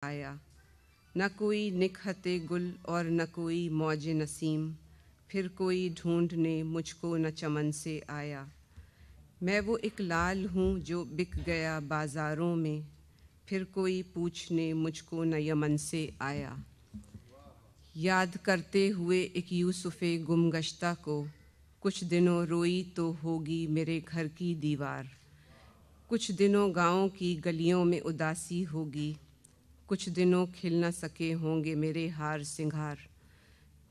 آیا، نہ کوئی نکہت گل اور نہ کوئی موج نسیم، پھر کوئی ڈھونڈنے مجھ کو نہ چمن سے آیا۔ میں وہ ایک لال ہوں جو بک گیا بازاروں میں، پھر کوئی پوچھنے مجھ کو نہ یمن سے آیا۔ یاد کرتے ہوئے ایک یوسف گم گشتہ کو، کچھ دنوں روئی تو ہوگی میرے گھر کی دیوار، کچھ دنوں گاؤں کی گلیوں میں اداسی ہوگی، کچھ دنوں کھل نہ سکے ہوں گے میرے ہار سنگھار،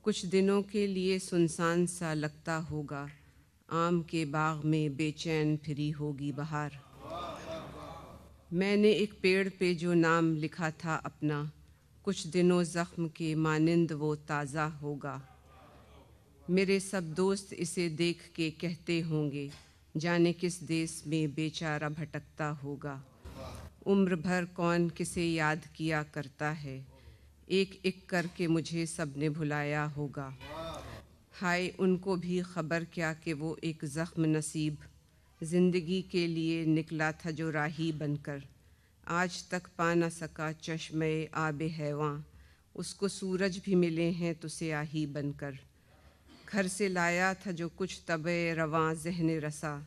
کچھ دنوں کے لیے سنسان سا لگتا ہوگا، آم کے باغ میں بے چین پھری ہوگی بہار۔ میں نے ایک پیڑ پہ جو نام لکھا تھا اپنا، کچھ دنوں زخم کے مانند وہ تازہ ہوگا، میرے سب دوست اسے دیکھ کے کہتے ہوں گے، جانے کس دیس میں بیچارہ بھٹکتا ہوگا۔ عمر بھر کون کسے یاد کیا کرتا ہے، ایک ایک کر کے مجھے سب نے بھلایا ہوگا۔ ہائے ان کو بھی خبر کیا کہ وہ ایک زخم نصیب زندگی کے لیے نکلا تھا جو راہی بن کر، آج تک پا نہ سکا چشمِ آب حیواں، اس کو سورج بھی ملے ہیں تو سیاہی بن کر۔ گھر سے لایا تھا جو کچھ طبع رواں ذہن رسا،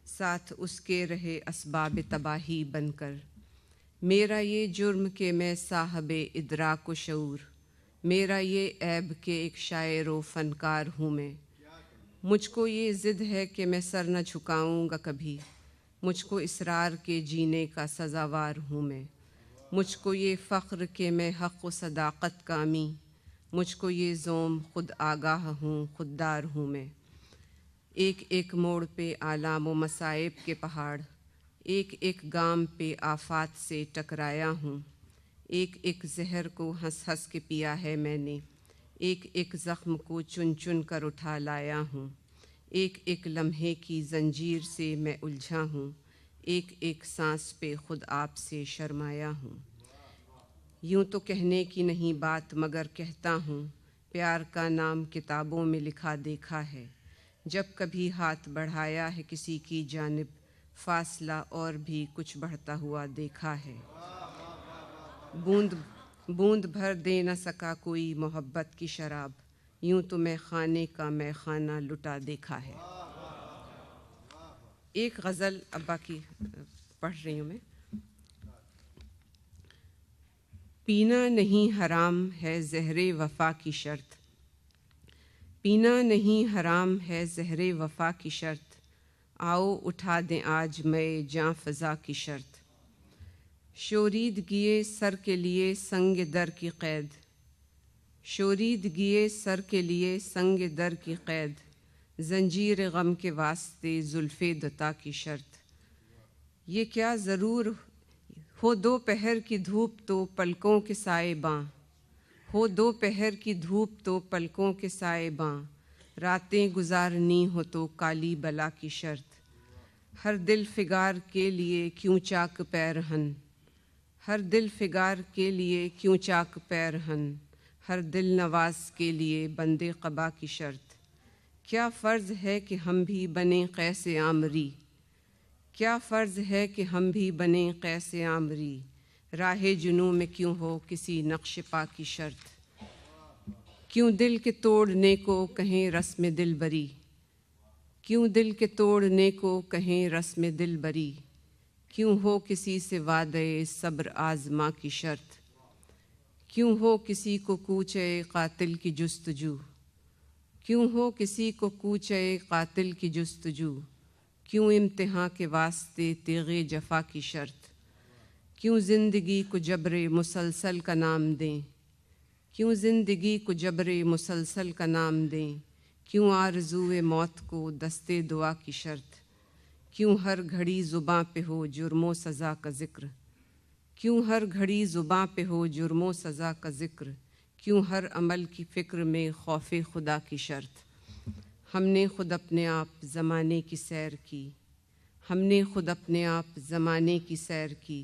ساتھ اس کے رہے اسباب تباہی بن کر۔ میرا یہ جرم کہ میں صاحب ادراک و شعور، میرا یہ عیب کہ ایک شاعر و فنکار ہوں میں، مجھ کو یہ ضد ہے کہ میں سر نہ جھکاؤں گا کبھی، مجھ کو اصرار کے جینے کا سزاوار ہوں میں، مجھ کو یہ فخر کہ میں حق و صداقت کامی، مجھ کو یہ زوم خود آگاہ ہوں خوددار ہوں میں۔ ایک ایک موڑ پہ آلام و مصائب کے پہاڑ، ایک ایک گام پہ آفات سے ٹکرایا ہوں، ایک ایک زہر کو ہنس ہنس کے پیا ہے میں نے، ایک ایک زخم کو چن چن کر اٹھا لایا ہوں، ایک ایک لمحے کی زنجیر سے میں الجھا ہوں، ایک ایک سانس پہ خود آپ سے شرمایا ہوں۔ یوں تو کہنے کی نہیں بات مگر کہتا ہوں، پیار کا نام کتابوں میں لکھا دیکھا ہے، جب کبھی ہاتھ بڑھایا ہے کسی کی جانب، فاصلہ اور بھی کچھ بڑھتا ہوا دیکھا ہے۔ بوند بھر دے نہ سکا کوئی محبت کی شراب، یوں تو میں خانے کا میں خانہ لٹا دیکھا ہے۔ ایک غزل ابا کی پڑھ رہی ہوں میں۔ پینا نہیں حرام ہے زہر وفا کی شرط، پینا نہیں حرام ہے زہر وفا کی شرط، آؤ اٹھا دیں آج میں جاں فضا کی شرط۔ شوریدگیِ سر کے لیے سنگ در کی قید، شوریدگیِ سر کے لیے سنگ در کی قید، زنجیر غم کے واسطے زلف دتا کی شرط۔ یہ کیا ضرور ہو دوپہر کی دھوپ تو پلکوں کے سائے باں، ہو دوپہر کی دھوپ تو پلکوں کے سائے باں، راتیں گزارنی ہو تو کالی بلا کی شرط۔ ہر دل فگار کے لیے کیوں چاک پیرہن، ہر دل فگار کے لیے کیوں چاک پیرہن، ہر دل نواز کے لیے بند قبا کی شرط۔ کیا فرض ہے کہ ہم بھی بنیں قیس عامری، کیا فرض ہے کہ ہم بھی بنیں قیس عامری، راہ جنوں میں کیوں ہو کسی نقش پا کی شرط۔ کیوں دل کے توڑنے کو کہیں رسم دل بری، کیوں دل کے توڑنے کو کہیں رسم دل بری، کیوں ہو کسی سے وعدہ صبر آزما کی شرط۔ کیوں ہو کسی کو کوچے قاتل کی جستجو، کیوں ہو کسی کو کوچے قاتل کی جستجو، کیوں امتحاں کے واسطے تیغ جفا کی شرط۔ کیوں زندگی کو جبر مسلسل کا نام دیں، کیوں زندگی کو جبر مسلسل کا نام دیں، کیوں آرزوئے موت کو دستے دعا کی شرط۔ کیوں ہر گھڑی زباں پہ ہو جرم و سزا کا ذکر، کیوں ہر گھڑی زباں پہ ہو جرم و سزا کا ذکر، کیوں ہر عمل کی فکر میں خوف خدا کی شرط۔ ہم نے خود اپنے آپ زمانے کی سیر کی، ہم نے خود اپنے آپ زمانے کی سیر کی،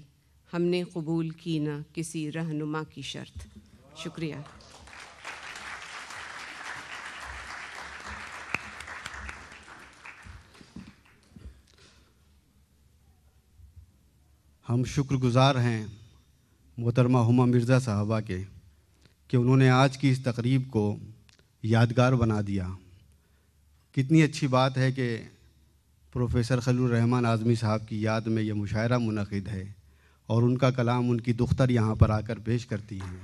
ہم نے قبول کی نہ کسی رہنما کی شرط۔ شکریہ۔ ہم شکر گزار ہیں محترمہ ہما مرزا صاحبہ کے کہ انہوں نے آج کی اس تقریب کو یادگار بنا دیا۔ کتنی اچھی بات ہے کہ پروفیسر خلیل الرحمن اعظمی صاحب کی یاد میں یہ مشاعرہ منعقد ہے اور ان کا کلام ان کی دختر یہاں پر آ کر پیش کرتی ہیں۔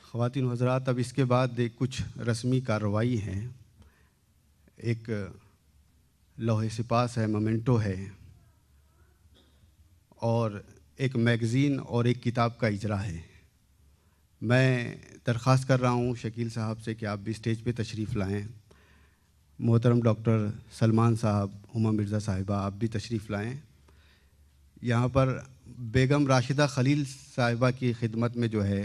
خواتین و حضرات، اب اس کے بعد کچھ رسمی کارروائی ہیں۔ ایک لوح سپاس ہے، مومنٹو ہے، اور ایک میگزین اور ایک کتاب کا اجرا ہے۔ میں درخواست کر رہا ہوں شکیل صاحب سے کہ آپ بھی اسٹیج پہ تشریف لائیں۔ محترم ڈاکٹر سلمان صاحب، ہما مرزا صاحبہ، آپ بھی تشریف لائیں۔ یہاں پر بیگم راشدہ خلیل صاحبہ کی خدمت میں جو ہے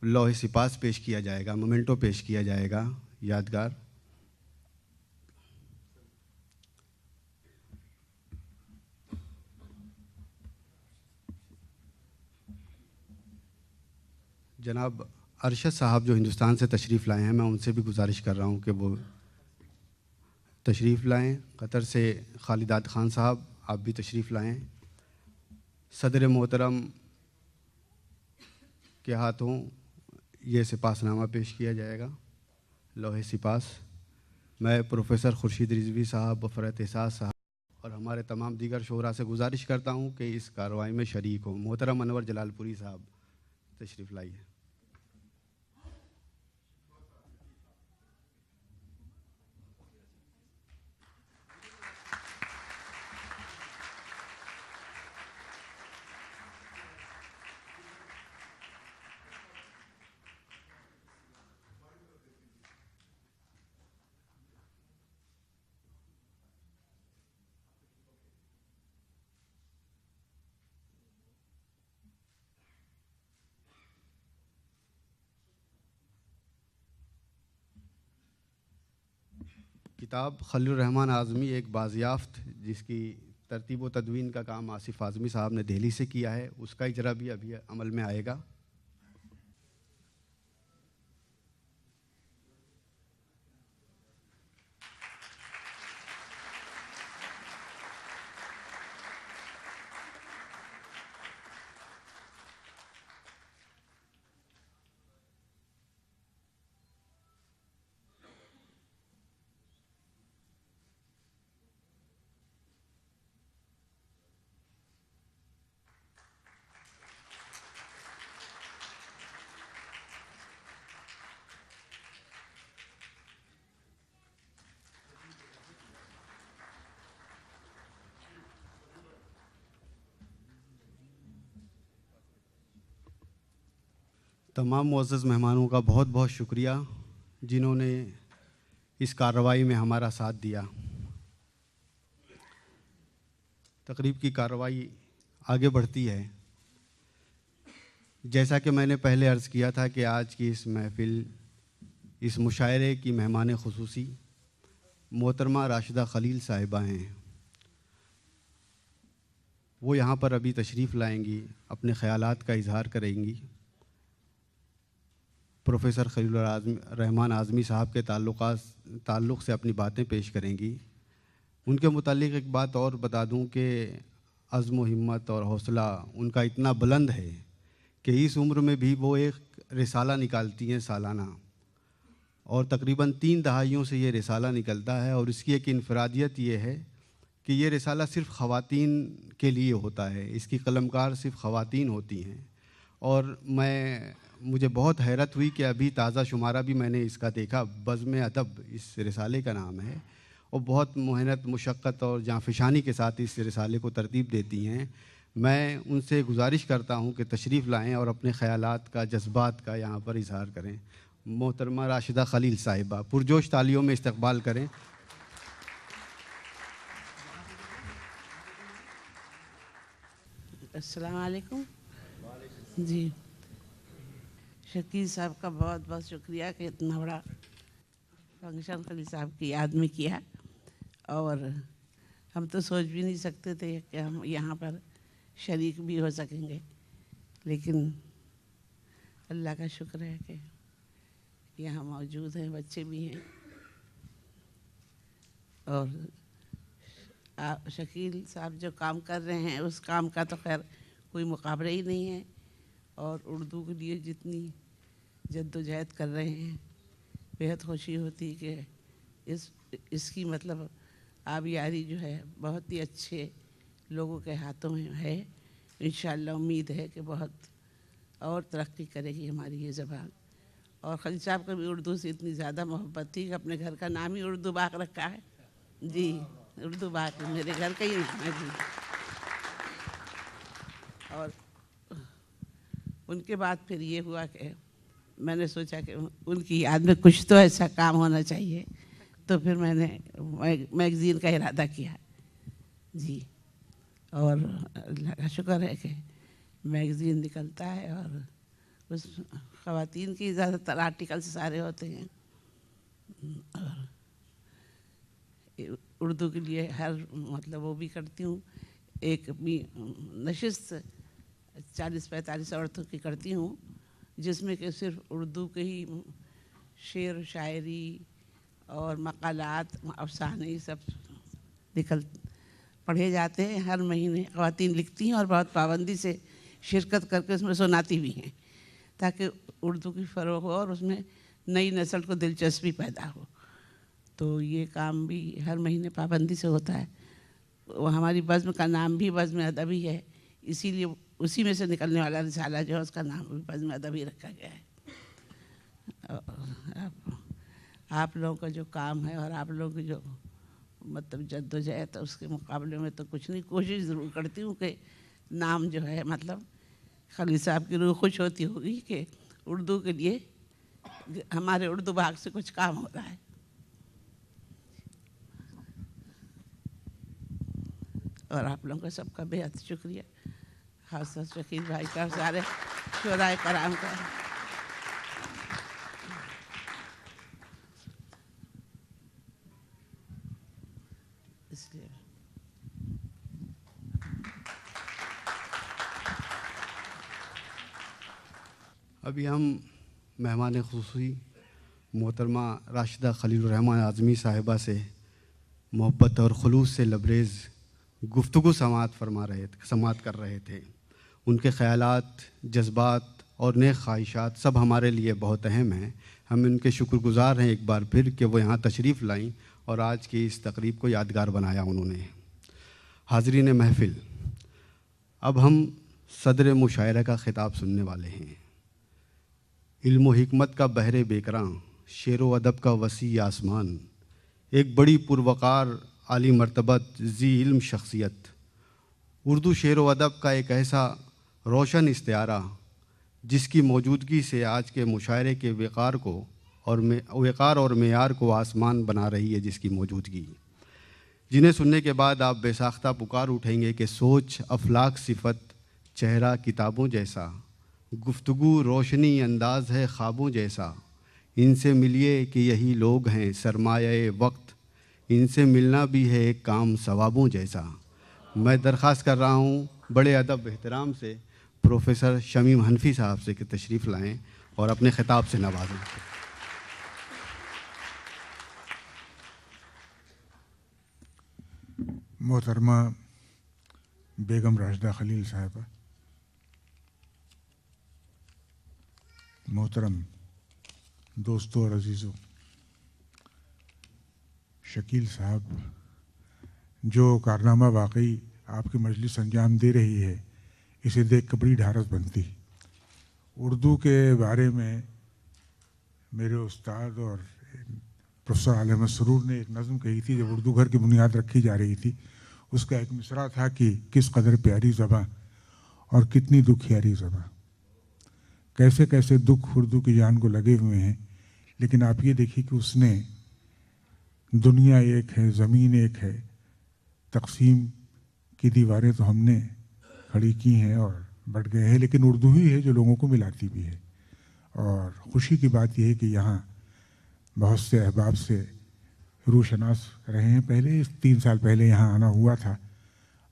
لوح سپاس پیش کیا جائے گا، مومنٹو پیش کیا جائے گا یادگار۔ جناب ارشد صاحب جو ہندوستان سے تشریف لائے ہیں، میں ان سے بھی گزارش کر رہا ہوں کہ وہ تشریف لائیں۔ قطر سے خالدات خان صاحب، آپ بھی تشریف لائیں۔ صدر محترم کے ہاتھوں یہ سپاس نامہ پیش کیا جائے گا، لوح سپاس۔ میں پروفیسر خورشید رضوی صاحب، فرحت احساس صاحب اور ہمارے تمام دیگر شعراء سے گزارش کرتا ہوں کہ اس کارروائی میں شریک ہوں۔ محترم انور جلال پوری صاحب تشریف لائیے۔ کتاب خلیل الرحمن اعظمی ایک بازیافت، جس کی ترتیب و تدوین کا کام آصف اعظمی صاحب نے دہلی سے کیا ہے، اس کا اجرا بھی ابھی عمل میں آئے گا۔ تمام معزز مہمانوں کا بہت بہت شکریہ جنہوں نے اس کارروائی میں ہمارا ساتھ دیا۔ تقریب کی کارروائی آگے بڑھتی ہے۔ جیسا کہ میں نے پہلے عرض کیا تھا کہ آج کی اس محفل، اس مشاعرے کی مہمان خصوصی محترمہ راشدہ خلیل صاحبہ ہیں۔ وہ یہاں پر ابھی تشریف لائیں گی، اپنے خیالات کا اظہار کریں گی۔ پروفیسر خلیل الرحمن اعظمی صاحب کے تعلق سے اپنی باتیں پیش کریں گی۔ ان کے متعلق ایک بات اور بتا دوں کہ عزم و ہمت اور حوصلہ ان کا اتنا بلند ہے کہ اس عمر میں بھی وہ ایک رسالہ نکالتی ہیں سالانہ، اور تقریباً 3 دہائیوں سے یہ رسالہ نکلتا ہے، اور اس کی ایک انفرادیت یہ ہے کہ یہ رسالہ صرف خواتین کے لیے ہوتا ہے، اس کی قلمکار صرف خواتین ہوتی ہیں۔ اور مجھے بہت حیرت ہوئی کہ ابھی تازہ شمارہ بھی میں نے اس کا دیکھا، بزم ادب اس رسالے کا نام ہے، اور بہت محنت، مشقت اور جانفشانی کے ساتھ اس رسالے کو ترتیب دیتی ہیں۔ میں ان سے گزارش کرتا ہوں کہ تشریف لائیں اور اپنے خیالات کا، جذبات کا یہاں پر اظہار کریں۔ محترمہ راشدہ خلیل صاحبہ، پرجوش تالیوں میں استقبال کریں۔ السلام علیکم۔ جی، شکیل صاحب کا بہت بہت شکریہ کہ اتنا بڑا فنکشن خلیل صاحب کی یاد میں کیا، اور ہم تو سوچ بھی نہیں سکتے تھے کہ ہم یہاں پر شریک بھی ہو سکیں گے، لیکن اللہ کا شکر ہے کہ یہاں موجود ہیں، بچے بھی ہیں، اور شکیل صاحب جو کام کر رہے ہیں اس کام کا تو خیر کوئی مقابلہ ہی نہیں ہے، اور اردو کے لیے جتنی جد و جہد کر رہے ہیں بہت خوشی ہوتی کہ اس کی مطلب آبیاری جو ہے بہت ہی اچھے لوگوں کے ہاتھوں میں ہے۔ انشاءاللہ امید ہے کہ بہت اور ترقی کرے گی ہماری یہ زبان۔ اور خلیل صاحب کو بھی اردو سے اتنی زیادہ محبت تھی کہ اپنے گھر کا نام ہی اردو باغ رکھا ہے۔ جی اردو باغ میرے گھر کا ہی نام ہے۔ جی اور ان کے بعد پھر یہ ہوا کہ میں نے سوچا کہ ان کی یاد میں کچھ تو ایسا کام ہونا چاہیے، تو پھر میں نے میگزین کا ارادہ کیا۔ جی اور اللہ کا شکر ہے کہ میگزین نکلتا ہے، اور اس خواتین کی زیادہ تر آرٹیکل سارے ہوتے ہیں، اور اردو کے لیے ہر مطلب وہ بھی کرتی ہوں۔ ایک بھی نشست 40-45 عورتوں کی کرتی ہوں، جس میں کہ صرف اردو کے ہی شعر و شاعری اور مقالات افسانے سب پڑھے جاتے ہیں۔ ہر مہینے خواتین لکھتی ہیں اور بہت پابندی سے شرکت کر کے اس میں سناتی بھی ہیں، تاکہ اردو کی فروغ ہو اور اس میں نئی نسل کو دلچسپی پیدا ہو۔ تو یہ کام بھی ہر مہینے پابندی سے ہوتا ہے۔ وہ ہماری بزم کا نام بھی بزم ادبی ہے، اسی لیے اسی میں سے نکلنے والا رسالہ جو ہے اس کا نام بھی بزم ادبی رکھا گیا ہے۔ آپ لوگوں کا جو کام ہے اور آپ لوگوں کی جو مطلب جد و جہد اس کے مقابلے میں تو کچھ نہیں، کوشش ضرور کرتی ہوں کہ نام جو ہے مطلب خلیل صاحب کی روح خوش ہوتی ہوگی کہ اردو کے لیے ہمارے اردو باغ سے کچھ کام ہو رہا ہے۔ اور آپ لوگوں کا سب کا بے حد شکریہ، خاص طور سے شکیل بھائی کا، سارے شعراء کرام کا۔ اس لیے ابھی ہم مہمان خصوصی محترمہ راشدہ خلیل الرحمان اعظمی صاحبہ سے محبت اور خلوص سے لبریز گفتگو سماعت کر رہے تھے۔ ان کے خیالات، جذبات اور نیک خواہشات سب ہمارے لیے بہت اہم ہیں۔ ہم ان کے شکر گزار ہیں ایک بار پھر کہ وہ یہاں تشریف لائیں اور آج کی اس تقریب کو یادگار بنایا انہوں نے۔ حاضرین محفل، اب ہم صدر مشاعرہ کا خطاب سننے والے ہیں۔ علم و حکمت کا بحر بیکراں، شعر و ادب کا وسیع آسمان، ایک بڑی پروقار عالی مرتبت ذی علم شخصیت، اردو شعر و ادب کا ایک ایسا روشن استعارہ جس کی موجودگی سے آج کے مشاعرے کے وقار اور معیار کو آسمان بنا رہی ہے، جس کی موجودگی جنہیں سننے کے بعد آپ بے ساختہ پکار اٹھیں گے کہ سوچ افلاک صفت، چہرہ کتابوں جیسا، گفتگو روشنی انداز ہے خوابوں جیسا، ان سے ملیے کہ یہی لوگ ہیں سرمایہ وقت، ان سے ملنا بھی ہے ایک کام ثوابوں جیسا۔ میں درخواست کر رہا ہوں بڑے ادب احترام سے پروفیسر شمیم حنفی صاحب سے کہ تشریف لائیں اور اپنے خطاب سے نوازیں۔ محترمہ بیگم راشدہ خلیل صاحبہ، محترم دوستوں اور عزیزوں، شکیل صاحب جو کارنامہ واقعی آپ کی مجلس انجام دے رہی ہے، اسے دیکھ کر بڑی ڈھارس بنتی۔ اردو کے بارے میں میرے استاد اور پروفیسر عالم مسرور نے ایک نظم کہی تھی جب اردو گھر کی بنیاد رکھی جا رہی تھی۔ اس کا ایک مصرع تھا کہ کس قدر پیاری زباں اور کتنی دکھیاری زباں، کیسے کیسے دکھ اردو کی جان کو لگے ہوئے ہیں، لیکن آپ یہ دیکھیے کہ اس نے دنیا ایک ہے، زمین ایک ہے، تقسیم کی دیواریں تو ہم نے کھڑی کی ہیں اور بٹ گئے ہیں، لیکن اردو ہی ہے جو لوگوں کو ملاتی بھی ہے۔ اور خوشی کی بات یہ ہے کہ یہاں بہت سے احباب سے روشناس رہے ہیں۔ پہلے 3 سال پہلے یہاں آنا ہوا تھا،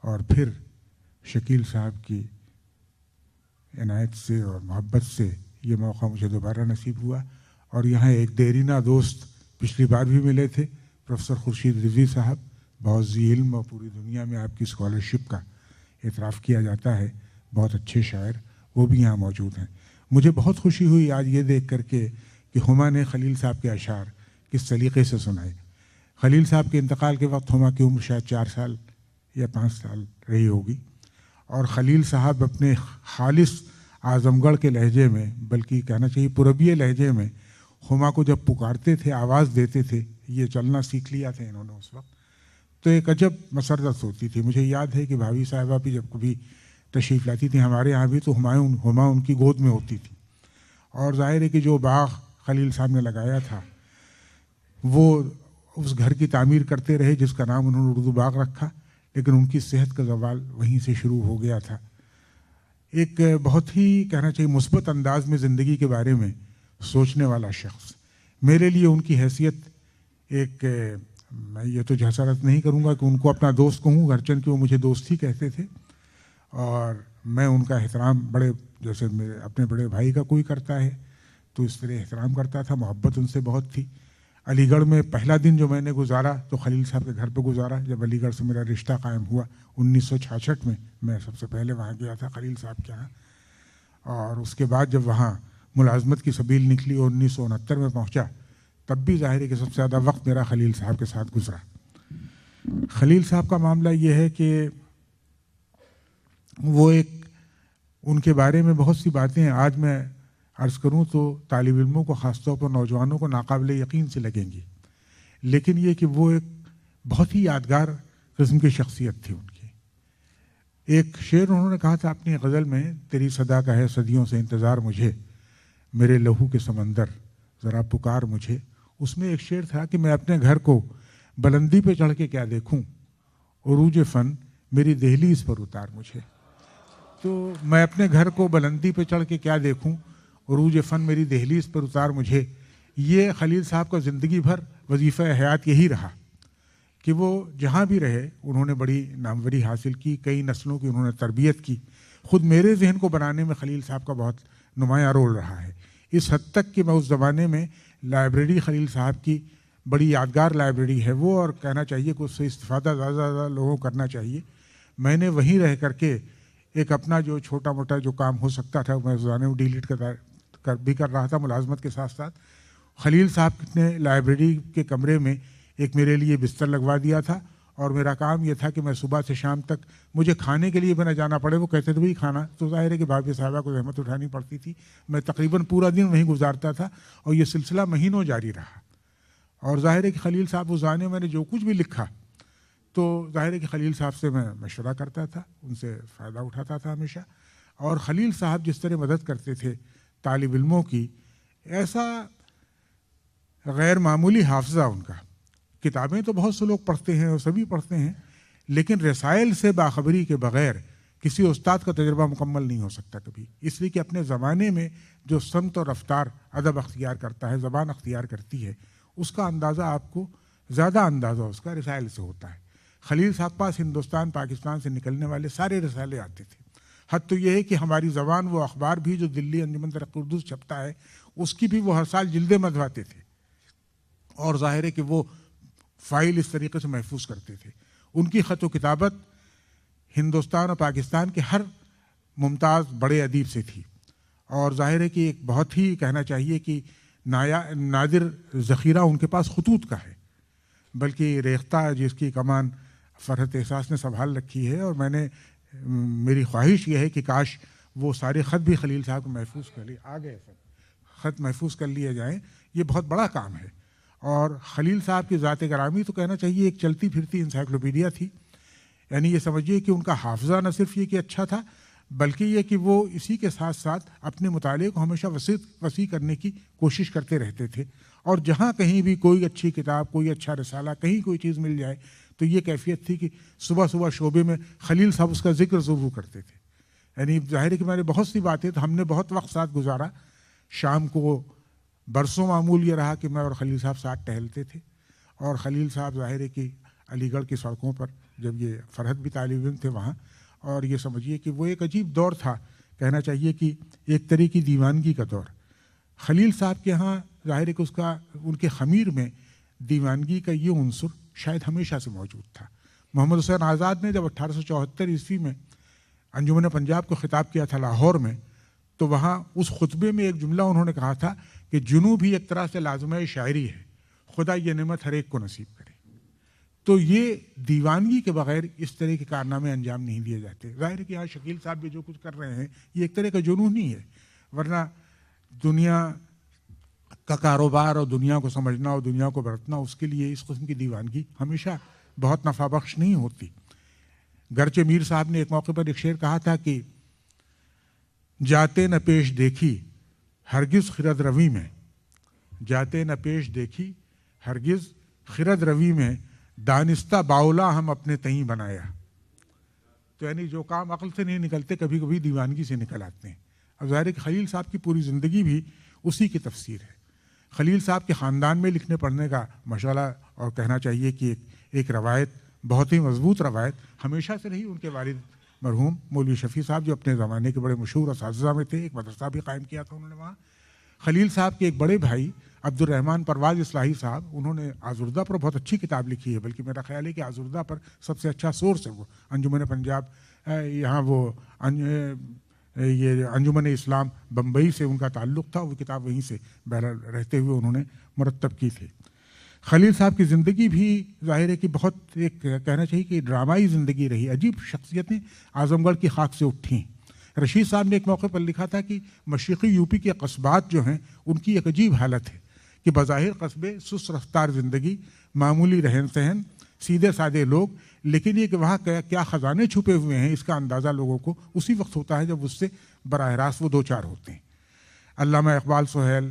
اور پھر شکیل صاحب کی عنایت سے اور محبت سے یہ موقع مجھے دوبارہ نصیب ہوا۔ اور یہاں ایک دیرینہ دوست پچھلی بار بھی ملے تھے، پروفیسر خورشید رضوی صاحب، بہت ذی علم اور پوری دنیا میں آپ کی اسکالرشپ کا اعتراف کیا جاتا ہے، بہت اچھے شاعر، وہ بھی یہاں موجود ہیں۔ مجھے بہت خوشی ہوئی آج یہ دیکھ کر کے کہ ہما نے خلیل صاحب کے اشعار کس طریقے سے سنائے۔ خلیل صاحب کے انتقال کے وقت ہما کی عمر شاید 4 سال یا 5 سال رہی ہوگی، اور خلیل صاحب اپنے خالص اعظم گڑھ کے لہجے میں، بلکہ کہنا چاہیے پربیہ لہجے میں، ہما کو جب پکارتے تھے، آواز دیتے تھے، یہ چلنا سیکھ لیا تھا انہوں نے اس وقت، تو ایک عجب مسرت ہوتی تھی۔ مجھے یاد ہے کہ بھابھی صاحبہ بھی جب کبھی تشریف لاتی تھی ہمارے یہاں بھی، تو ہما ان کی گود میں ہوتی تھی، اور ظاہر ہے کہ جو باغ خلیل صاحب نے لگایا تھا وہ اس گھر کی تعمیر کرتے رہے جس کا نام انہوں نے اردو باغ رکھا، لیکن ان کی صحت کا زوال وہیں سے شروع ہو گیا تھا۔ ایک بہت ہی کہنا چاہیے مثبت انداز میں زندگی کے بارے میں سوچنے والا شخص۔ میرے لیے ان کی حیثیت ایک، میں یہ تو جسارت نہیں کروں گا کہ ان کو اپنا دوست کہوں، گرچن کہ وہ مجھے دوست ہی کہتے تھے، اور میں ان کا احترام بڑے، جیسے میرے اپنے بڑے بھائی کا کوئی کرتا ہے تو اس طرح احترام کرتا تھا، محبت ان سے بہت تھی۔ علی گڑھ میں پہلا دن جو میں نے گزارا تو خلیل صاحب کے گھر پہ گزارا، جب علی گڑھ سے میرا رشتہ قائم ہوا 1966 میں سب سے پہلے وہاں گیا تھا خلیل صاحب کے یہاں، اور اس کے بعد جب وہاں ملازمت کی سبیل نکلی اور 1969 میں پہنچا، تب بھی ظاہر ہے کہ سب سے زیادہ وقت میرا خلیل صاحب کے ساتھ گزرا۔ خلیل صاحب کا معاملہ یہ ہے کہ وہ ایک، ان کے بارے میں بہت سی باتیں ہیں آج میں عرض کروں تو طالب علموں کو، خاص طور پر نوجوانوں کو ناقابل یقین سے لگیں گی، لیکن یہ کہ وہ ایک بہت ہی یادگار قسم کی شخصیت تھی ان کی۔ ایک شعر انہوں نے کہا تھا اپنی غزل میں، تیری صدا کا ہے صدیوں سے انتظار مجھے، میرے لہو کے سمندر ذرا پکار مجھے۔ اس میں ایک شعر تھا کہ میں اپنے گھر کو بلندی پہ چڑھ کے کیا دیکھوں، عروج فن میری دہلیز پر اتار مجھے۔ تو میں اپنے گھر کو بلندی پہ چڑھ کے کیا دیکھوں، عروج فن میری دہلیز پر اتار مجھے، یہ خلیل صاحب کا زندگی بھر وظیفہ حیات یہی رہا کہ وہ جہاں بھی رہے انہوں نے بڑی ناموری حاصل کی، کئی نسلوں کی انہوں نے تربیت کی۔ خود میرے ذہن کو بنانے میں خلیل صاحب کا بہت نمایاں رول رہا ہے، اس حد تک کہ میں اس زمانے میں لائبریری خلیل صاحب کی بڑی یادگار لائبریری ہے وہ، اور کہنا چاہیے کہ اس سے استفادہ زیادہ زیادہ لوگوں کو کرنا چاہیے۔ میں نے وہیں رہ کر کے ایک اپنا جو چھوٹا موٹا جو کام ہو سکتا تھا میں اس زمانے میں ڈیلیٹ بھی کر رہا تھا ملازمت کے ساتھ ساتھ۔ خلیل صاحب نے لائبریری کے کمرے میں ایک میرے لیے بستر لگوا دیا تھا، اور میرا کام یہ تھا کہ میں صبح سے شام تک، مجھے کھانے کے لیے بھی نہ جانا پڑے، وہ کہتے تھے بھائی کھانا، تو ظاہر ہے کہ بھابھی صاحبہ کو زحمت اٹھانی پڑتی تھی، میں تقریباً پورا دن وہیں گزارتا تھا، اور یہ سلسلہ مہینوں جاری رہا۔ اور ظاہر ہے کہ خلیل صاحب اس زمانے میں نے جو کچھ بھی لکھا تو ظاہر ہے کہ خلیل صاحب سے میں مشورہ کرتا تھا، ان سے فائدہ اٹھاتا تھا ہمیشہ۔ اور خلیل صاحب جس طرح مدد کرتے تھے طالب علموں کی، ایسا غیر معمولی حافظہ ان کا، کتابیں تو بہت سے لوگ پڑھتے ہیں اور سبھی پڑھتے ہیں، لیکن رسائل سے باخبری کے بغیر کسی استاد کا تجربہ مکمل نہیں ہو سکتا کبھی، اس لیے کہ اپنے زمانے میں جو سمت اور رفتار ادب اختیار کرتا ہے، زبان اختیار کرتی ہے، اس کا اندازہ آپ کو زیادہ اندازہ اس کا رسائل سے ہوتا ہے۔ خلیل صاحب پاس ہندوستان پاکستان سے نکلنے والے سارے رسالے آتے تھے، حد تو یہ ہے کہ ہماری زبان وہ اخبار بھی جو دلی انجمن ترقی اردو سے چھپتا ہے اس کی بھی وہ ہر سال جلدیں منگواتے تھے، اور ظاہر ہے کہ وہ فائل اس طریقے سے محفوظ کرتے تھے۔ ان کی خط و کتابت ہندوستان اور پاکستان کے ہر ممتاز بڑے ادیب سے تھی، اور ظاہر ہے کہ ایک بہت ہی کہنا چاہیے کہ نادر ذخیرہ ان کے پاس خطوط کا ہے، بلکہ ریختہ جس کی کمان فرحت احساس نے سنبھال رکھی ہے، اور میری خواہش یہ ہے کہ کاش وہ سارے خط بھی خلیل صاحب کو محفوظ کر لیے خط محفوظ کر لیے جائیں، یہ بہت بڑا کام ہے۔ اور خلیل صاحب کی ذات گرامی تو کہنا چاہیے ایک چلتی پھرتی انسائکلوپیڈیا تھی، یعنی یہ سمجھیے کہ ان کا حافظہ نہ صرف یہ کہ اچھا تھا، بلکہ یہ کہ وہ اسی کے ساتھ ساتھ اپنے مطالعے کو ہمیشہ وسیع کرنے کی کوشش کرتے رہتے تھے، اور جہاں کہیں بھی کوئی اچھی کتاب، کوئی اچھا رسالہ، کہیں کوئی چیز مل جائے تو یہ کیفیت تھی کہ صبح صبح شعبے میں خلیل صاحب اس کا ذکر ضرور کرتے تھے۔ یعنی ظاہر ہے کہ میں نے بہت سی باتیں، تو ہم نے بہت وقت ساتھ گزارا، شام کو برسوں معمول یہ رہا کہ میں اور خلیل صاحب ساتھ ٹہلتے تھے، اور خلیل صاحب ظاہر ہے کہ علی گڑھ کی سڑکوں پر، جب یہ فرحت بھی طالب علم تھے وہاں، اور یہ سمجھیے کہ وہ ایک عجیب دور تھا، کہنا چاہیے کہ ایک طرح کی دیوانگی کا دور۔ خلیل صاحب کے ہاں ظاہر ہے کہ ان کے خمیر میں دیوانگی کا یہ عنصر شاید ہمیشہ سے موجود تھا۔ محمد حسین آزاد نے جب 1874 عیسوی میں انجمن پنجاب کو خطاب کیا تھا لاہور میں، تو وہاں اس خطبے میں ایک جملہ انہوں نے کہا تھا کہ جنوب ہی ایک طرح سے لازمہ شاعری ہے، خدا یہ نعمت ہر ایک کو نصیب کرے۔ تو یہ دیوانگی کے بغیر اس طرح کے کارنامے انجام نہیں دیے جاتے۔ ظاہر ہے کہ یہاں شکیل صاحب بھی جو کچھ کر رہے ہیں یہ ایک طرح کا جنون ہی ہے، ورنہ دنیا کا کاروبار اور دنیا کو سمجھنا اور دنیا کو برتنا، اس کے لیے اس قسم کی دیوانگی ہمیشہ بہت نفع بخش نہیں ہوتی۔ گرچہ میر صاحب نے ایک موقع پر ایک شعر کہا تھا کہ جاتے نہ پیش دیکھی ہرگز خرد روی میں، جاتے نہ پیش دیکھی ہرگز خرد روی میں، دانستہ باولا ہم اپنے تئیں بنایا۔ تو یعنی جو کام عقل سے نہیں نکلتے کبھی کبھی دیوانگی سے نکل آتے ہیں۔ اب ظاہر ہے کہ خلیل صاحب کی پوری زندگی بھی اسی کی تفسیر ہے۔ خلیل صاحب کے خاندان میں لکھنے پڑھنے کا مشغلہ، اور کہنا چاہیے کہ ایک روایت، بہت ہی مضبوط روایت ہمیشہ سے رہی۔ ان کے والد مرحوم مولوی شفیع صاحب جو اپنے زمانے کے بڑے مشہور اساتذہ میں تھے، ایک مدرسہ بھی قائم کیا تھا انہوں نے وہاں۔ خلیل صاحب کے ایک بڑے بھائی عبد الرحمن پرواز اصلاحی صاحب، انہوں نے آزردہ پر بہت اچھی کتاب لکھی ہے، بلکہ میرا خیال ہے کہ آزردہ پر سب سے اچھا سورس ہے وہ انجمن پنجاب، یہاں وہ یہ انجمن اسلام بمبئی سے ان کا تعلق تھا، وہ کتاب وہیں سے بہرحال رہتے ہوئے انہوں نے مرتب کی تھی۔ خلیل صاحب کی زندگی بھی ظاہر ہے کہ بہت ایک کہنا چاہیے کہ ڈرامائی زندگی رہی، عجیب شخصیتیں اعظم گڑھ کی خاک سے اٹھیں۔ رشید صاحب نے ایک موقع پر لکھا تھا کہ مشرقی یوپی کے قصبات جو ہیں ان کی ایک عجیب حالت ہے کہ بظاہر قصبے سست رفتار زندگی، معمولی رہن سہن، سیدھے سادے لوگ، لیکن یہ کہ وہاں کیا خزانے چھپے ہوئے ہیں اس کا اندازہ لوگوں کو اسی وقت ہوتا ہے جب اس سے براہ راست وہ دو چار ہوتے ہیں۔ علامہ اقبال سہیل،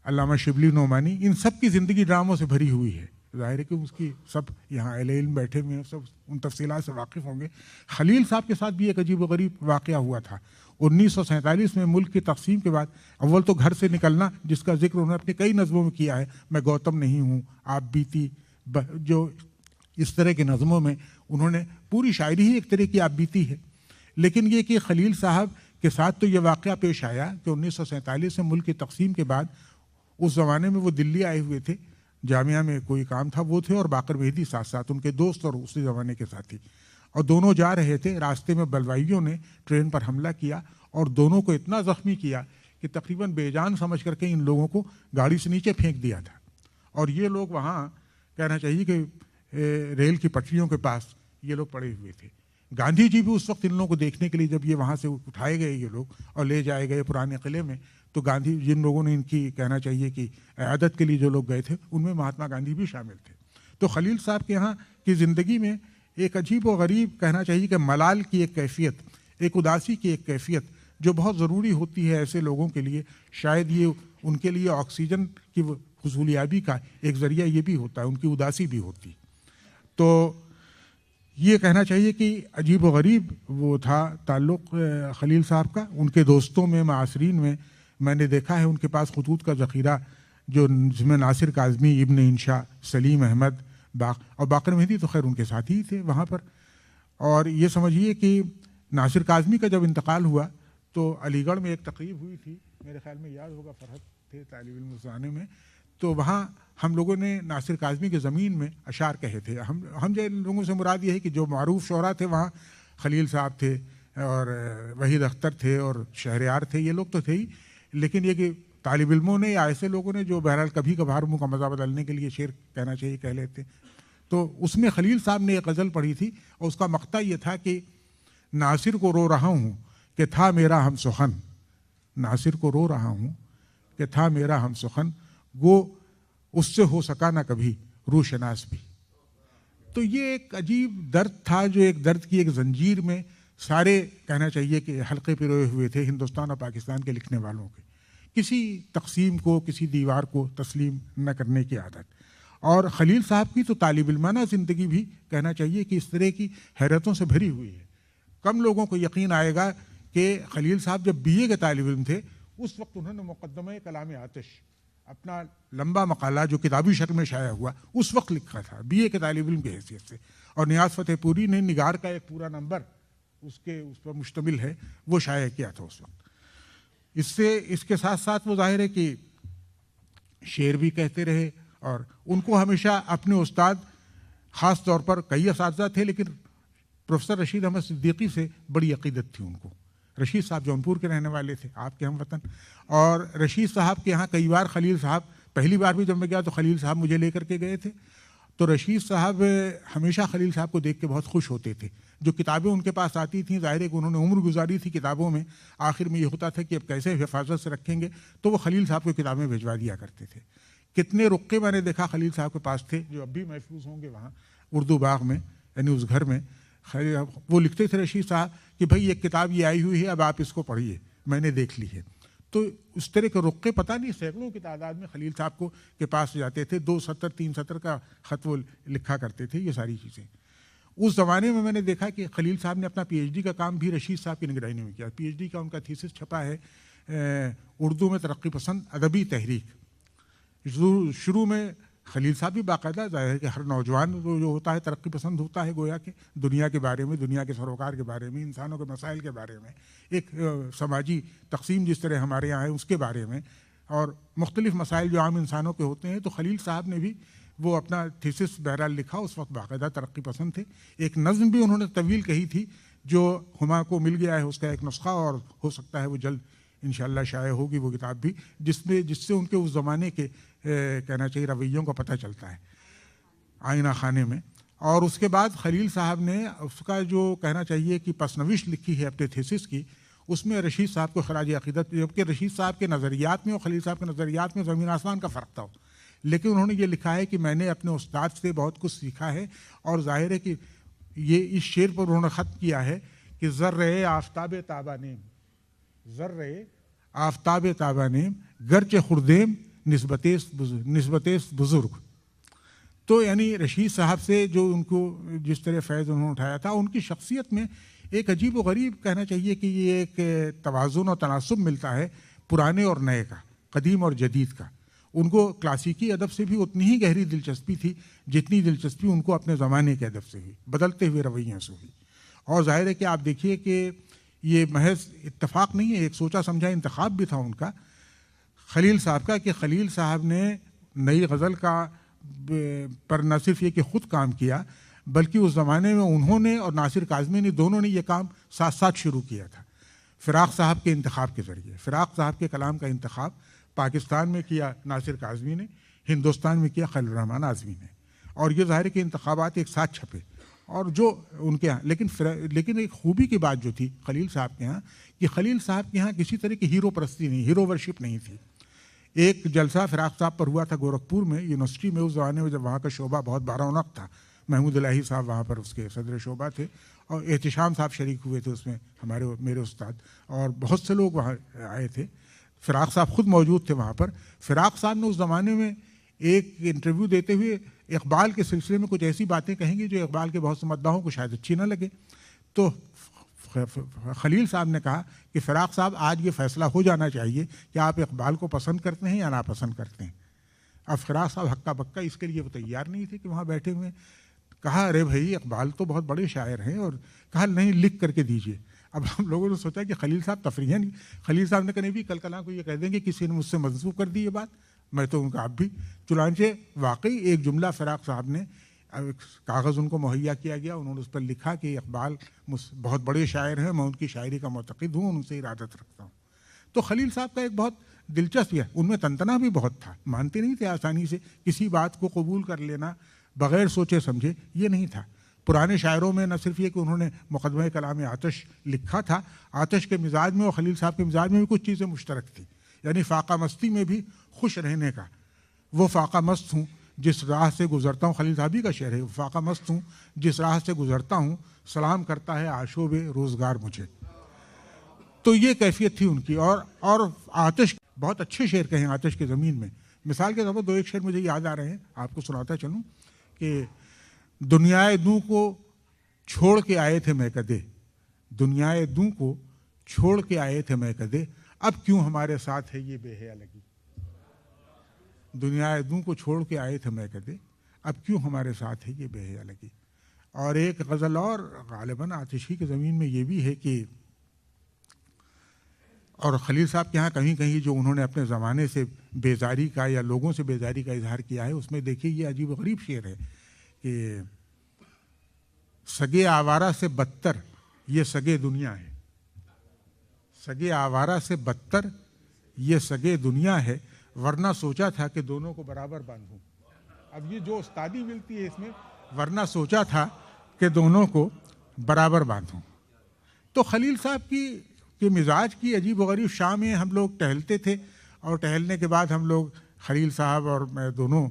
علامہ شبلی نعمانی، ان سب کی زندگی ڈراموں سے بھری ہوئی ہے۔ ظاہر ہے کہ اس کی سب یہاں اہل علم بیٹھے ہوئے ہیں، سب ان تفصیلات سے واقف ہوں گے۔ خلیل صاحب کے ساتھ بھی ایک عجیب و غریب واقعہ ہوا تھا۔ 1947 میں ملک کی تقسیم کے بعد اول تو گھر سے نکلنا، جس کا ذکر انہوں نے اپنے کئی نظموں میں کیا ہے، میں گوتم نہیں ہوں، آپ بیتی، جو اس طرح کے نظموں میں انہوں نے پوری شاعری ہی ایک طرح کی آپ بیتی ہے۔ لیکن یہ کہ خلیل صاحب کے ساتھ تو یہ واقعہ پیش آیا کہ 1947 میں ملک کی تقسیم کے بعد اس زمانے میں وہ دلی آئے ہوئے تھے، جامعہ میں کوئی کام تھا، وہ تھے اور باقر مہدی ساتھ ساتھ ان کے دوست اور اسی زمانے کے ساتھی، اور دونوں جا رہے تھے۔ راستے میں بلوائیوں نے ٹرین پر حملہ کیا اور دونوں کو اتنا زخمی کیا کہ تقریباً بے جان سمجھ کر کے ان لوگوں کو گاڑی سے نیچے پھینک دیا تھا، اور یہ لوگ وہاں کہنا چاہیے کہ ریل کی پٹریوں کے پاس یہ لوگ پڑے ہوئے تھے۔ گاندھی جی بھی اس وقت ان لوگوں کو دیکھنے کے لیے جب یہ وہاں سے اٹھائے گئے یہ لوگ اور لے جائے گئے پرانے قلعے میں، تو گاندھی جن لوگوں نے ان کی کہنا چاہیے کہ عیادت کے لیے جو لوگ گئے تھے ان میں مہاتما گاندھی بھی شامل تھے۔ تو خلیل صاحب کے یہاں کی زندگی میں ایک عجیب و غریب کہنا چاہیے کہ ملال کی ایک کیفیت، ایک اداسی کی ایک کیفیت جو بہت ضروری ہوتی ہے ایسے لوگوں کے لیے، شاید یہ ان کے لیے آکسیجن کی حصولیابی کا ایک ذریعہ یہ بھی ہوتا ہے، ان کی اداسی بھی ہوتی۔ تو یہ کہنا چاہیے کہ عجیب و غریب وہ تھا تعلق خلیل صاحب کا۔ ان کے دوستوں میں، معاصرین میں نے دیکھا ہے ان کے پاس خطوط کا ذخیرہ، جو جس میں ناصر کاظمی، ابن انشا، سلیم احمد اور باقر مہدی تو خیر ان کے ساتھی ہی تھے وہاں پر۔ اور یہ سمجھیے کہ ناصر کاظمی کا جب انتقال ہوا تو علی گڑھ میں ایک تقریب ہوئی تھی، میرے خیال میں یاد ہوگا، فرحت تھے طالب علم زمانے میں، تو وہاں ہم لوگوں نے ناصر کاظمی کے زمین میں اشعار کہے تھے۔ ہم جن لوگوں سے مراد یہ ہے کہ جو معروف شعراء تھے وہاں خلیل صاحب تھے اور وحید اختر تھے اور شہریار تھے، یہ لوگ تو تھے ہی، لیکن یہ کہ طالب علموں نے یا ایسے لوگوں نے جو بہرحال کبھی کبھار منہ کا مزہ بدلنے کے لیے شعر کہنا چاہیے کہہ لیتے، تو اس میں خلیل صاحب نے ایک غزل پڑھی تھی اور اس کا مقطع یہ تھا کہ ناصر کو رو رہا ہوں کہ تھا میرا ہم سخن، ناصر کو رو رہا ہوں کہ تھا میرا ہم سخن، گو اس سے ہو سکا نہ کبھی روشناس بھی۔ تو یہ ایک عجیب درد تھا جو ایک درد کی ایک زنجیر میں سارے کہنا چاہیے کہ حلقے پروئے ہوئے تھے ہندوستان اور پاکستان کے لکھنے والوں کے، کسی تقسیم کو، کسی دیوار کو تسلیم نہ کرنے کی عادت۔ اور خلیل صاحب کی تو طالب علمانہ زندگی بھی کہنا چاہیے کہ اس طرح کی حیرتوں سے بھری ہوئی ہے۔ کم لوگوں کو یقین آئے گا کہ خلیل صاحب جب BA کے طالب علم تھے اس وقت انہوں نے مقدمہ کلام آتش، اپنا لمبا مقالہ جو کتابی شکل میں شائع ہوا، اس وقت لکھا تھا BA کے طالب علم کی حیثیت سے، اور نیاز فتح پوری نے نگار کا ایک پورا نمبر اس پر مشتمل ہے وہ شائع کیا تھا اس وقت۔ اس کے ساتھ ساتھ وہ ظاہر ہے کہ شعر بھی کہتے رہے اور ان کو ہمیشہ اپنے استاد، خاص طور پر کئی اساتذہ تھے لیکن پروفیسر رشید احمد صدیقی سے بڑی عقیدت تھی ان کو۔ رشید صاحب جونپور کے رہنے والے تھے، آپ کے ہم وطن، اور رشید صاحب کے یہاں کئی بار خلیل صاحب، پہلی بار بھی جب میں گیا تو خلیل صاحب مجھے لے کر کے گئے تھے، تو رشید صاحب ہمیشہ خلیل صاحب کو دیکھ کے بہت خوش ہوتے تھے۔ جو کتابیں ان کے پاس آتی تھیں، ظاہر ہے کہ انہوں نے عمر گزاری تھی کتابوں میں، آخر میں یہ ہوتا تھا کہ اب کیسے حفاظت سے رکھیں گے، تو وہ خلیل صاحب کو کتابیں بھجوا دیا کرتے تھے۔ کتنے رقے میں نے دیکھا خلیل صاحب کے پاس تھے جو اب بھی محفوظ ہوں گے وہاں اردو باغ میں، یعنی اس گھر میں۔ وہ لکھتے تھے رشید صاحب کہ بھائی ایک کتاب یہ آئی ہوئی ہے، اب آپ اس کو پڑھیے، میں نے دیکھ لی ہے۔ تو اس طرح کے رقے پتہ نہیں سینکڑوں کی تعداد میں خلیل صاحب کو کے پاس جاتے تھے، 2 سطر 3 سطر کا خط وہ لکھا کرتے تھے، یہ ساری چیزیں۔ اس زمانے میں نے دیکھا کہ خلیل صاحب نے اپنا پی ایچ ڈی کا کام بھی رشید صاحب کی نگرانی میں کیا۔ پی ایچ ڈی کا ان کا تھیسس چھپا ہے اردو میں ترقی پسند ادبی تحریک۔ شروع میں خلیل صاحب بھی باقاعدہ، ظاہر ہے کہ ہر نوجوان جو ہوتا ہے ترقی پسند ہوتا ہے، گویا کہ دنیا کے بارے میں، دنیا کے سروکار کے بارے میں، انسانوں کے مسائل کے بارے میں، ایک سماجی تقسیم جس طرح ہمارے یہاں ہے اس کے بارے میں، اور مختلف مسائل جو عام انسانوں کے ہوتے ہیں۔ تو خلیل صاحب نے بھی وہ اپنا تھیسس بہرحال لکھا، اس وقت باقاعدہ ترقی پسند تھے۔ ایک نظم بھی انہوں نے طویل کہی تھی جو ہما کو مل گیا ہے اس کا ایک نسخہ، اور ہو سکتا ہے وہ جلد انشاءاللہ شائع ہوگی وہ کتاب بھی، جس سے ان کے اس زمانے کے کہنا چاہیے رویوں کا پتہ چلتا ہے آئینہ خانے میں۔ اور اس کے بعد خلیل صاحب نے اس کا جو کہنا چاہیے کہ پسنوش لکھی ہے اپنے تھیسس کی، اس میں رشید صاحب کو خراج عقیدت، جبکہ رشید صاحب کے نظریات میں اور خلیل صاحب کے نظریات میں زمین آسمان کا فرق تھا، لیکن انہوں نے یہ لکھا ہے کہ میں نے اپنے استاد سے بہت کچھ سیکھا ہے، اور ظاہر ہے کہ یہ اس شعر پر انہوں نے ختم کیا ہے کہ ذرے آفتاب تابہ نیم، ذرے آفتاب تابہ نیم گرچہ خردیم نسبتیس بزرگ۔ تو یعنی رشید صاحب سے جو ان کو جس طرح فیض انہوں نے اٹھایا تھا، ان کی شخصیت میں ایک عجیب و غریب کہنا چاہیے کہ یہ ایک توازن اور تناسب ملتا ہے پرانے اور نئے کا، قدیم اور جدید کا۔ ان کو کلاسیکی ادب سے بھی اتنی ہی گہری دلچسپی تھی جتنی دلچسپی ان کو اپنے زمانے کے ادب سے ہوئی، بدلتے ہوئے رویوں سے ہوئی۔ اور ظاہر ہے کہ آپ دیکھیے کہ یہ محض اتفاق نہیں ہے، ایک سوچا سمجھا انتخاب بھی تھا ان کا، خلیل صاحب کا، کہ خلیل صاحب نے نئی غزل کا پر نہ صرف یہ کہ خود کام کیا، بلکہ اس زمانے میں انہوں نے اور ناصر کاظمی نے دونوں نے یہ کام ساتھ ساتھ شروع کیا تھا، فراق صاحب کے انتخاب کے ذریعے۔ فراق صاحب کے کلام کا انتخاب پاکستان میں کیا ناصر کاظمی نے، ہندوستان میں کیا خلیل الرحمن اعظمی نے، اور یہ ظاہر ہے کہ انتخابات ایک ساتھ چھپے، اور جو ان کے یہاں لیکن ایک خوبی کی بات جو تھی خلیل صاحب کے یہاں، کہ خلیل صاحب کے یہاں کسی طرح کی ہیرو پرستی نہیں، ہیرو ورشپ نہیں تھی۔ ایک جلسہ فراق صاحب پر ہوا تھا گورکھپور میں یونیورسٹی میں، اس زمانے میں جب وہاں کا شعبہ بہت بارونق تھا، محمود الہی صاحب وہاں پر اس کے صدر شعبہ تھے، اور احتشام صاحب شریک ہوئے تھے اس میں، میرے استاد، اور بہت سے لوگ وہاں آئے تھے، فراق صاحب خود موجود تھے وہاں پر۔ فراق صاحب نے اس زمانے میں ایک انٹرویو دیتے ہوئے اقبال کے سلسلے میں کچھ ایسی باتیں کہیں گی جو اقبال کے بہت سے مداحوں کو شاید اچھی نہ لگے، تو خلیل صاحب نے کہا کہ فراق صاحب آج یہ فیصلہ ہو جانا چاہیے کہ آپ اقبال کو پسند کرتے ہیں یا ناپسند کرتے ہیں۔ اب فراق صاحب ہکا بکا اس کے لیے وہ تیار نہیں تھے کہ وہاں بیٹھے ہوئے، کہا ارے بھائی اقبال تو بہت بڑے شاعر ہیں، اور کہا نہیں لکھ کر کے دیجیے۔ اب ہم لوگوں نے سوچا کہ خلیل صاحب تفریحاً خلیل صاحب نے کہا نہیں بھی کل کلاں کو یہ کہہ دیں گے کسی نے مجھ سے منسوخ کر دی یہ بات، میں تو ان کا اب بھی، چنانچہ واقعی ایک جملہ فراق صاحب نے کاغذ ان کو مہیا کیا گیا، انہوں نے اس پر لکھا کہ اقبال بہت بڑے شاعر ہیں، میں ان کی شاعری کا معتقد ہوں، ان سے ارادت رکھتا ہوں۔ تو خلیل صاحب کا ایک بہت دلچسپ ہے، ان میں تنتنا بھی بہت تھا، مانتے نہیں تھے آسانی سے، کسی بات کو قبول کر لینا بغیر سوچے سمجھے یہ نہیں تھا۔ پرانے شاعروں میں نہ صرف یہ کہ انہوں نے مقدمہ کلام آتش لکھا تھا، آتش کے مزاج میں اور خلیل صاحب کے مزاج میں بھی کچھ چیزیں مشترک تھیں، یعنی فاقہ مستی میں بھی خوش رہنے کا۔ وہ فاقہ مست ہوں جس راہ سے گزرتا ہوں، خلیل صاحب کا شعر ہے، فاقہ مست ہوں جس راہ سے گزرتا ہوں، سلام کرتا ہے آشوب روزگار مجھے۔ تو یہ کیفیت تھی ان کی۔ اور آتش، بہت اچھے شعر کہیں آتش کی زمین میں، مثال کے طور پر 2 شعر مجھے یاد آ رہے ہیں، آپ کو سناتا چلوں کہ دنیائے دوں کو چھوڑ کے آئے تھے میں کدے، دنیائے دوں کو چھوڑ کے آئے تھے میں کدے، اب کیوں ہمارے ساتھ ہے یہ بے حیا لگی۔ دنیائے دوں کو چھوڑ کے آئے تھے میں کدے، اب کیوں ہمارے ساتھ ہے یہ بے حیا لگی۔ اور ایک غزل اور غالباً آتشی کی زمین میں یہ بھی ہے کہ، اور خلیل صاحب کے ہاں کہیں کہیں جو انہوں نے اپنے زمانے سے بیزاری کا یا لوگوں سے بیزاری کا اظہار کیا ہے، اس میں دیکھیے یہ عجیب و غریب شعر ہے کہ سگے آوارہ سے بدتر یہ سگے دنیا ہے، سگے آوارہ سے بدتر یہ سگے دنیا ہے، ورنہ سوچا تھا کہ دونوں کو برابر باندھوں. اب یہ جو استادی ملتی ہے اس میں، ورنہ سوچا تھا کہ دونوں کو برابر باندھوں. تو خلیل صاحب کی مزاج کی عجیب و غریب شام میں ہم لوگ ٹہلتے تھے، اور ٹہلنے کے بعد ہم لوگ خلیل صاحب اور میں دونوں